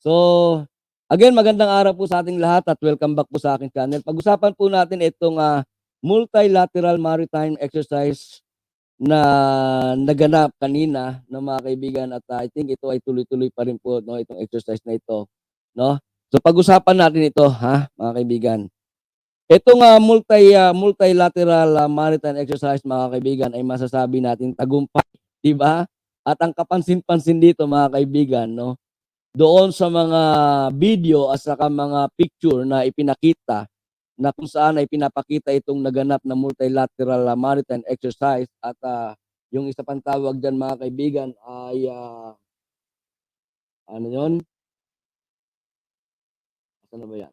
So, again magandang araw po sa ating lahat at welcome back po sa aking channel. Pag-usapan po natin itong, multilateral maritime exercise na naganap kanina 'no, mga kaibigan at, I think ito ay tuloy-tuloy pa rin po 'no, itong exercise na ito 'no. So, pag-usapan natin ito mga kaibigan. Itong, multilateral, maritime exercise mga kaibigan ay masasabi nating tagumpay, 'di ba? At ang kapansin-pansin dito mga kaibigan 'no, doon sa mga video at saka mga picture na ipinakita na kung saan ay pinapakita itong naganap na multilateral, maritime exercise at, yung isa pang tawag diyan mga kaibigan ay, ano yun? Nasaan na ba yan?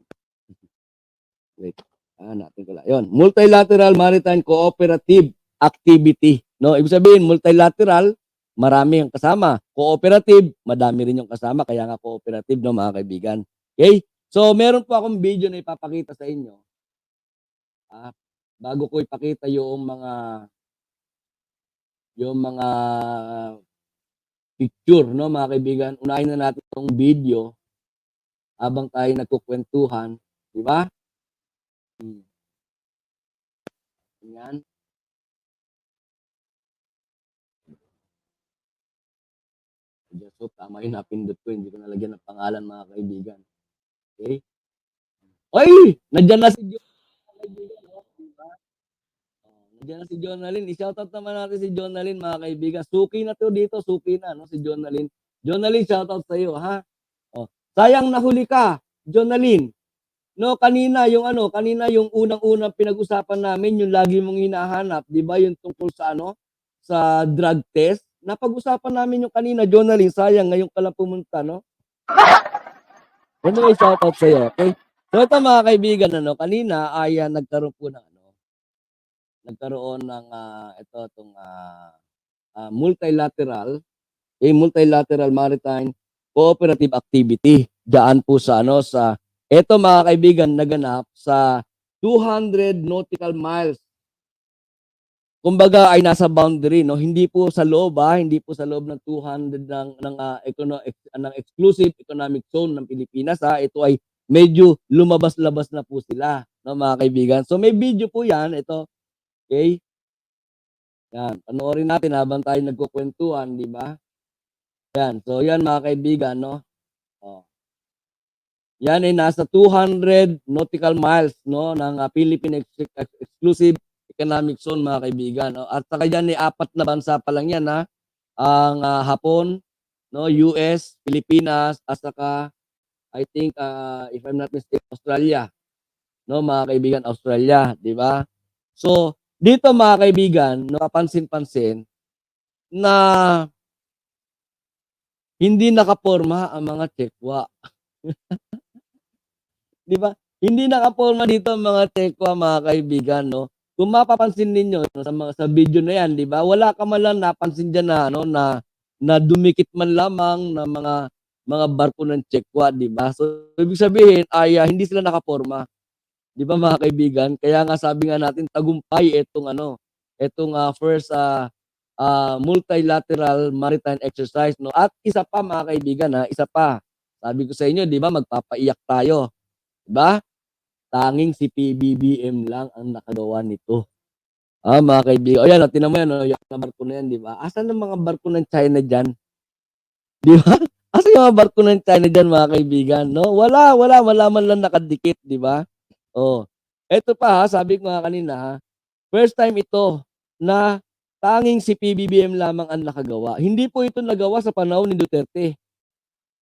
Wait, hahanapin ko lang. Yun, multilateral maritime cooperative activity, 'no? Ibig sabihin multilateral, marami ang kasama. Cooperative, madami rin yung kasama kaya nga cooperative 'no, mga kaibigan. Okay. So, meron po akong video na ipapakita sa inyo, ah, bago ko ipakita yung mga picture 'no, mga kaibigan. Unahin na natin 'tong video habang tayo nagkukuwentuhan, 'di ba? Hmm, 'yan. So, tama yung napindot ko, hindi ko nalagyan ng pangalan mga kaibigan, okey. Uy! Nandiyan na si Jo mga kaibigan, oh, 'di ba? Oh, nandiyan na si Jonalyn, i-shoutout naman natin si Jonalyn mga kaibigan. Suki na 'to dito, suki na 'no, si Jonalyn. Jonalyn, shoutout sa'yo ha. Oh, sayang nahuli ka, Jonalyn, 'no, kanina yung unang-unang pinag-usapan namin yung lagi mong hinahanap, 'di ba, yung tungkol sa sa drug test. Napag-usapan namin yung kanina, Jonalyn, sayang ngayon ka lang pumunta 'no. Anyway, shoutout sa'yo, okey. So ito mga kaibigan kanina ay, nagkaroon ng, ito 'tong, multilateral maritime cooperative activity diyaan po sa eto mga kaibigan naganap sa 200 nautical miles. Kumbaga ay nasa boundary 'no, hindi po sa loob, hindi po sa loob ng 200 ng exclusive economic zone ng Pilipinas, ito ay medyo lumabas-labas na po sila 'no, mga kaibigan. So may video po 'yan, ito, okey. 'Yan, panoorin natin habang tayo nagkukuwentuhan, 'di ba? 'Yan, so 'yan mga kaibigan 'no, oh. 'Yan ay nasa 200 nautical miles 'no ng, Philippine Exclusive Economic Zone mga kaibigan 'no, at saka diyan ay 4 na bansa pa lang 'yan, ang, Hapon 'no, US, Pilipinas at saka I think, if I'm not mistaken, Australia 'no, mga kaibigan, Australia, 'di ba? So, dito mga kaibigan 'no, kapansin-pansin na hindi nakaporma ang mga Chekwa. 'Di ba? Hindi nakaporma dito ang mga Tekwa mga kaibigan 'no. Kung mapapansin ninyo 'no sa video na 'yan 'di ba, wala ka man lang napansin diyan na na dumikit man lamang na mga barko ng Chekwa 'di ba. So, ibig sabihin ay, hindi sila nakaporma 'di ba mga kaibigan. Kaya nga sabi nga natin tagumpay itong, first, multilateral maritime exercise 'no. At isa pa mga kaibigan, isa pa. Sabi ko sa inyo 'di ba magpapaiyak tayo, 'di ba? Tanging si PBBM lang ang nakagawa nito. Mga kaibigan, o yan tingnan mo yan yung mga barko na yan 'di ba? Asan ang mga barko ng China diyan, 'di ba? Asan yung mga barko ng China diyan mga kaibigan 'no? Wala man lang nakadikit 'di ba? Oh, eto pa sabi ko nga kanina first time ito na tanging si PBBM lamang ang nakagawa. Hindi po ito nagawa sa panahon ni Duterte.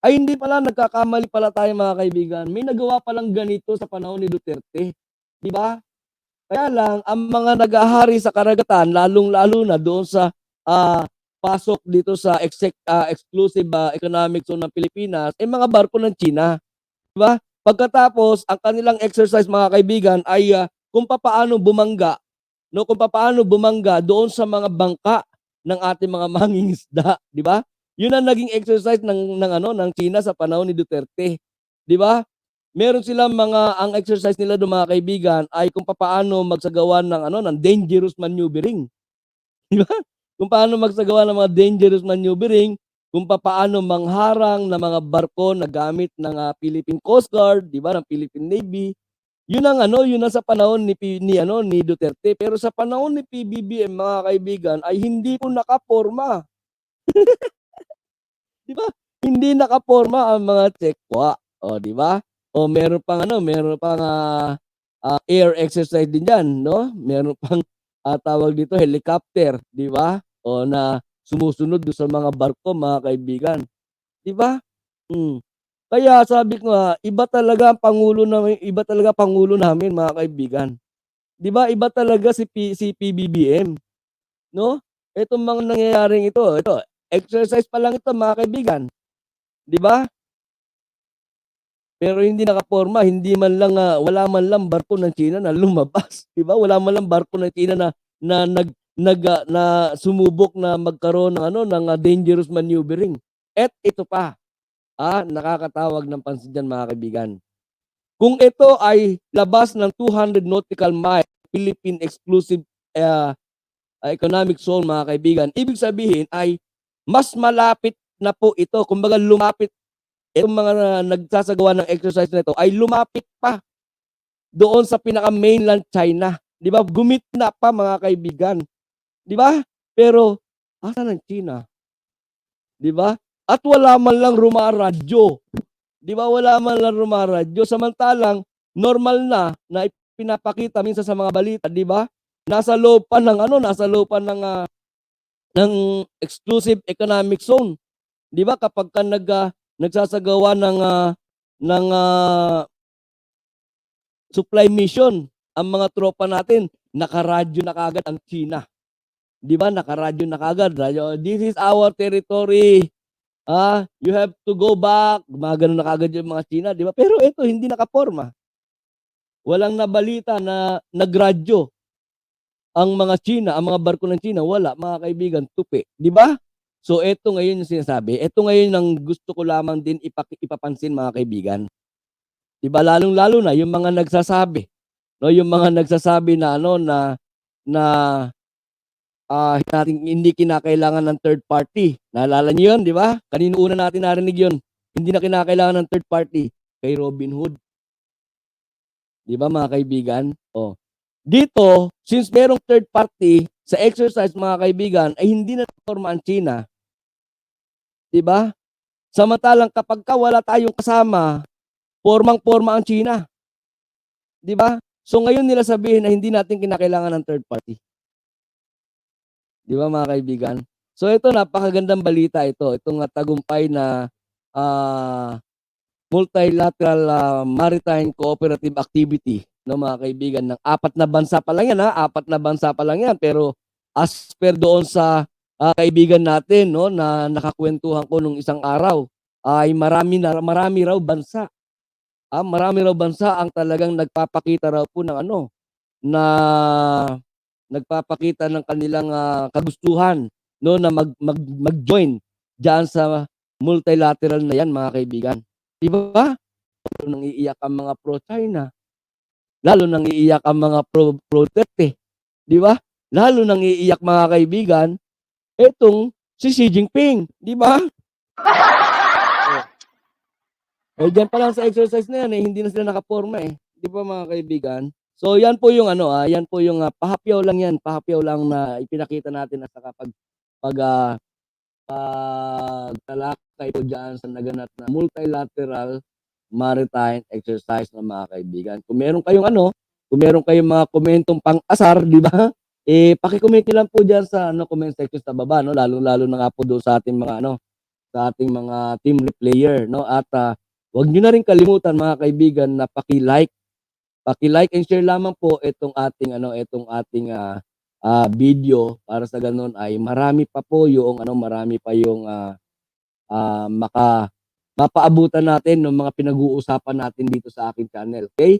Ay hindi pala, nagkakamali pala tayo mga kaibigan. May nagawa palang ganito sa panahon ni Duterte, 'di ba? Kaya lang ang mga naghahari sa karagatan lalong-lalo na doon sa, pasok dito sa exclusive, economic zone ng Pilipinas, ay mga barko ng China, 'di ba? Pagkatapos ang kanilang exercise mga kaibigan ay, kung papaano bumangga 'no, kung papaano bumangga doon sa mga bangka ng ating mga mangingisda, 'di ba? 'Yun ang naging exercise ng China sa panahon ni Duterte, 'di ba? Meron silang ang exercise nila dun mga kaibigan ay kung papaano magsagawa ng dangerous maneuvering, 'di ba? Kung paano magsagawa ng mga dangerous maneuvering, kung papaano mangharang ng mga barko na gamit ng Philippine Coast Guard, 'di ba, ng Philippine Navy. Yun ang yun ang sa panahon ni Duterte. Pero sa panahon ni PBBM, mga kaibigan, ay hindi po nakaporma. 'Di ba? Hindi nakaporma ang mga tsekwa, oh, 'di ba? O meron pang air exercise din diyan, no? Meron pang tawag dito helicopter, 'di ba? O na sumusunod do'n sa mga barko, mga kaibigan, 'di ba? Hmm. Kaya sabi ko nga, iba talaga pangulo namin, mga kaibigan. 'Di ba iba talaga si PBBM, no? Itong mga nangyayaring ito exercise pa lang ito, mga kaibigan, 'di ba? Pero hindi nakaporma, hindi man lang, wala man lang barko ng China na lumabas, 'di ba? Wala man lang barko ng China na na sumubok na magkaroon ng dangerous maneuvering. At ito pa, nakakatawag ng pansin diyan, mga kaibigan. Kung ito ay labas ng 200 nautical mile Philippine exclusive, economic zone, mga kaibigan, ibig sabihin ay mas malapit na po ito, kumbaga lumapit itong mga nagsasagawa ng exercise na ito ay lumapit pa doon sa pinaka-mainland China, 'di ba? Gumitna pa, mga kaibigan, 'di ba? Pero asan ang China, 'di ba? At wala man lang rumaradyo, 'di ba? Wala man lang rumaradyo, samantalang normal na ipinapakita minsan sa mga balita, 'di ba? Nasa loob pa ng exclusive economic zone, 'di ba? Kapagka nagsasagawa ng supply mission ang mga tropa natin, nakaradyo na kaagad ang China. 'Di ba, nakaradyo na kaagad, "This is our territory, you have to go back." Gumagano na kaagad yung mga China, 'di ba? Pero ito hindi nakaporma. Walang nabalita na nagradyo ang mga China, ang mga barko ng China, wala, mga kaibigan, tupi, 'di ba? So eto ngayon yung sinasabi, eto ngayon ang gusto ko lamang din ipapansin, mga kaibigan. 'Di ba, lalong-lalo na yung mga nagsasabi, no, yung mga nagsasabi na na, hindi kinakailangan ng third party. Naalala niyo 'yun, 'di ba? Kanino una natin narinig 'yun? Hindi na kinakailangan ng third party, kay Robin Hood, 'di ba, mga kaibigan? Oh, dito since merong third party sa exercise, mga kaibigan, ay hindi na naporma ang China, 'di ba? Samantalang kapagka wala tayong kasama, pormang-porma ang China, 'di ba? So ngayon nila sabihin na hindi natin kinakailangan ng third party, 'di ba, mga kaibigan? So ito, napakagandang balita ito, itong tagumpay na ah, multilateral maritime cooperative activity, no, mga kaibigan, ng apat na bansa pa lang yan, apat na bansa pa lang yan, pero as per doon sa kaibigan natin, no, na nakakwentuhan ko nung isang araw, ay marami raw bansa, marami raw bansa ang talagang nagpapakita raw po ng na nagpapakita ng kanilang kagustuhan, no, na mag-join diyan sa multilateral na yan, mga kaibigan. 'Di ba? Lalo nang iiyak ang mga pro-China, lalo nang iiyak ang mga pro-Duterte, 'di ba? Lalo nang iiyak, mga kaibigan, etong si Xi Jinping, 'di ba? Oh, diyan pa lang sa exercise na yan, hindi na sila nakaporma, 'di ba, mga kaibigan? So yan po yung yan po yung pahapyaw lang yan, pahapyaw lang na ipinakita natin at saka pag, pagtalakay ko diyan sa naganap na multilateral maritime exercise na, mga kaibigan. Kung meron kayong mga komentong pang-asar, 'di ba? Paki-comment niyo lang po diyan sa comment section sa baba, no, lalong-lalo na nga po doon sa ating mga sa ating mga team player, no, at wag niyo na rin kalimutan, mga kaibigan, na paki-like and share lamang po itong ating video para sa gano'n ay marami pa yung mapaabutan natin ng mga pinag-uusapan natin dito sa aking channel, okay?